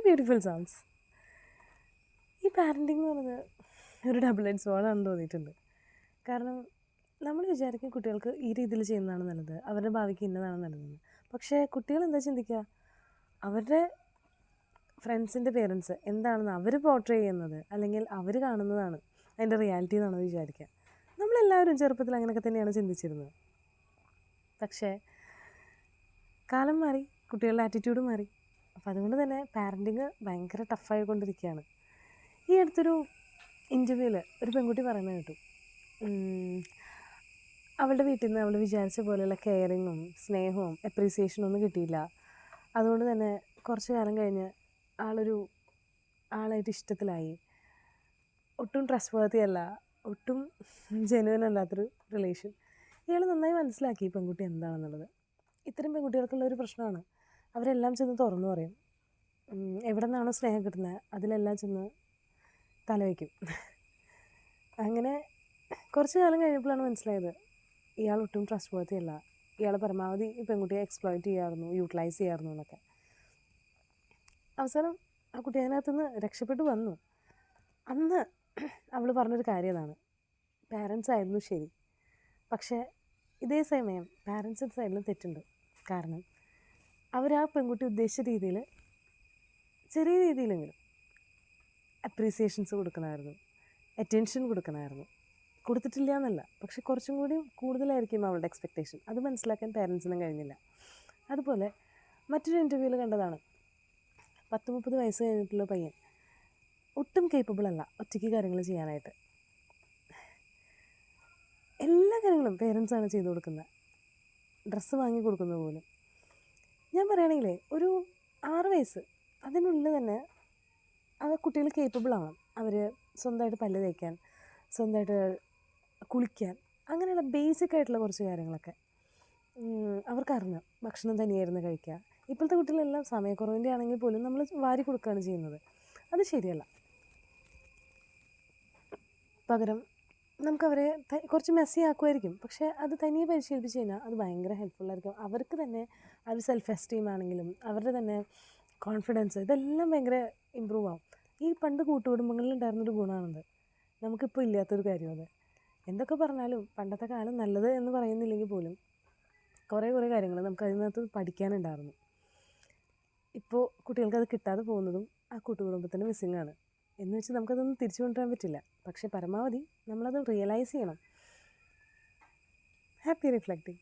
Beautiful sounds. ഈ parenting എന്ന് പറയുന്നത് ഒരു ഡബിൾ എഡ്ജ് സ്വോർഡാണെന്ന് തോന്നിയിട്ടുണ്ട്. കാരണം നമ്മൾ വിചാരിക്കും കുട്ടികൾക്ക് ഈ രീതിയിൽ ചെയ്യുന്നതാണ് നല്ലത്, അവരുടെ ഭാവിക്ക് ഇന്നതാണ് നല്ലതെന്ന്. പക്ഷേ കുട്ടികൾ എന്താ ചിന്തിക്കുക, അവരുടെ ഫ്രണ്ട്സിൻ്റെ പേരൻസ് എന്താണെന്ന് അവർ പോർട്രേ ചെയ്യുന്നത് അല്ലെങ്കിൽ അവർ കാണുന്നതാണ് അതിൻ്റെ റിയാലിറ്റി എന്നാണ് വിചാരിക്കുക. നമ്മളെല്ലാവരും ചെറുപ്പത്തിൽ അങ്ങനെയൊക്കെ തന്നെയാണ് ചിന്തിച്ചിരുന്നത്. പക്ഷേ കാലം മാറി, കുട്ടികളുടെ ആറ്റിറ്റ്യൂഡ് മാറി. അപ്പോൾ അതുകൊണ്ട് തന്നെ പാരൻറ്റിങ് ഭയങ്കര ടഫായിക്കൊണ്ടിരിക്കുകയാണ്. ഈ അടുത്തൊരു ഇൻ്റർവ്യൂവിൽ ഒരു പെൺകുട്ടി പറയുന്നത് കേട്ടു, അവളുടെ വീട്ടിൽ നിന്ന് അവൾ വിചാരിച്ച പോലെയുള്ള കെയറിങ്ങും സ്നേഹവും അപ്രീസിയേഷനും ഒന്നും കിട്ടിയില്ല. അതുകൊണ്ട് തന്നെ കുറച്ച് കാലം കഴിഞ്ഞ് ആളായിട്ട് ഇഷ്ടത്തിലായി. ഒട്ടും ട്രസ്റ്റ് വർത്തി അല്ല, ഒട്ടും ജെന്യുവൻ അല്ലാത്തൊരു റിലേഷൻ. ഇയാൾ നന്നായി മനസ്സിലാക്കി ഈ പെൺകുട്ടി എന്താണെന്നുള്ളത്. ഇത്തരം പെൺകുട്ടികൾക്കുള്ള ഒരു പ്രശ്നമാണ്, അവരെല്ലാം ചെന്ന് തുറന്നു പറയും. എവിടെ നിന്നാണോ സ്നേഹം കിട്ടുന്നത് അതിലെല്ലാം ചെന്ന് തലവയ്ക്കും. അങ്ങനെ കുറച്ച് കാലം കഴിഞ്ഞപ്പോഴാണ് മനസ്സിലായത് ഇയാൾ ഒട്ടും ട്രസ്റ്റ് വർത്തി അല്ല, ഇയാൾ പരമാവധി ഈ പെൺകുട്ടിയെ എക്സ്പ്ലോയിറ്റ് ചെയ്യാമായിരുന്നു, യൂട്ടിലൈസ് ചെയ്യാമായിരുന്നു എന്നൊക്കെ. അവസാനം ആ കുട്ടി അതിനകത്തുനിന്ന് രക്ഷപ്പെട്ടു വന്നു. അന്ന് അവൾ പറഞ്ഞൊരു കാര്യം ഇതാണ്, പാരൻസ് ആയിരുന്നു ശരി, പക്ഷേ ഇതേ സമയം പാരൻസിൻ്റെ സൈഡിലും തെറ്റുണ്ട്. കാരണം ആ പെൺകുട്ടി ഉദ്ദേശിച്ച രീതിയിൽ ചെറിയ രീതിയിലെങ്കിലും അപ്രീസിയേഷൻസ് കൊടുക്കണമായിരുന്നു, അറ്റൻഷൻ കൊടുക്കണമായിരുന്നു. കൊടുത്തിട്ടില്ല എന്നല്ല, പക്ഷെ കുറച്ചും കൂടി കൂടുതലായിരിക്കും അവളുടെ എക്സ്പെക്റ്റേഷൻ. അത് മനസ്സിലാക്കാൻ പാരൻസിനും കഴിഞ്ഞില്ല. അതുപോലെ മറ്റൊരു ഇൻ്റർവ്യൂവിൽ കണ്ടതാണ്, 30 വയസ്സ് കഴിഞ്ഞിട്ടുള്ള പയ്യൻ ഒട്ടും കേപ്പബിൾ അല്ല ഒറ്റയ്ക്ക് കാര്യങ്ങൾ ചെയ്യാനായിട്ട്. എല്ലാ കാര്യങ്ങളും പേരൻസാണ് ചെയ്തു കൊടുക്കുന്നത്, ഡ്രസ്സ് വാങ്ങി കൊടുക്കുന്നത് പോലും. ഞാൻ പറയുകയാണെങ്കിലേ ഒരു 6 വയസ്സ് അതിനുള്ളിൽ തന്നെ ആ കുട്ടികൾ കേപ്പബിൾ ആവണം. അവർ സ്വന്തമായിട്ട് പല്ല് തേക്കാൻ, സ്വന്തമായിട്ട് കുളിക്കാൻ, അങ്ങനെയുള്ള ബേസിക് ആയിട്ടുള്ള കുറച്ച് കാര്യങ്ങളൊക്കെ അവർക്കറിഞ്ഞു. ഭക്ഷണം തനിയായിരുന്നു കഴിക്കുക. ഇപ്പോഴത്തെ കുട്ടികളെല്ലാം സമയക്കുറവിൻ്റെ ആണെങ്കിൽ പോലും നമ്മൾ വാരി കൊടുക്കുകയാണ് ചെയ്യുന്നത്. അത് ശരിയല്ല. പകരം നമുക്കവരെ കുറച്ച് മെസ്സി ആക്കുമായിരിക്കും, പക്ഷേ അത് തനിയെ പരിശീലിപ്പിച്ച് കഴിഞ്ഞാൽ അത് ഭയങ്കര ഹെൽപ്ഫുള്ളായിരിക്കും. അവർക്ക് തന്നെ ആ ഒരു സെൽഫ് എസ്റ്റീം ആണെങ്കിലും അവരുടെ തന്നെ കോൺഫിഡൻസ്, ഇതെല്ലാം ഭയങ്കര ഇമ്പ്രൂവ് ആവും. ഈ പണ്ട് കൂട്ടുകുടുംബങ്ങളിലുണ്ടായിരുന്നൊരു ഗുണമാണത്, നമുക്കിപ്പോൾ ഇല്ലാത്തൊരു കാര്യം. അത് എന്തൊക്കെ പറഞ്ഞാലും പണ്ടത്തെ കാലം നല്ലത് എന്ന് പറയുന്നില്ലെങ്കിൽ പോലും കുറേ കാര്യങ്ങൾ നമുക്ക് അതിനകത്ത് പഠിക്കാനുണ്ടായിരുന്നു. ഇപ്പോൾ കുട്ടികൾക്കത് കിട്ടാതെ പോകുന്നതും ആ കൂട്ടുകുടുംബത്തിൻ്റെ മിസ്സിങ്ങാണ്. എന്ന് വെച്ച് നമുക്കതൊന്നും തിരിച്ചു കൊണ്ടുവരാൻ പറ്റില്ല, പക്ഷേ പരമാവധി നമ്മളത് റിയലൈസ് ചെയ്യണം. Happy reflecting.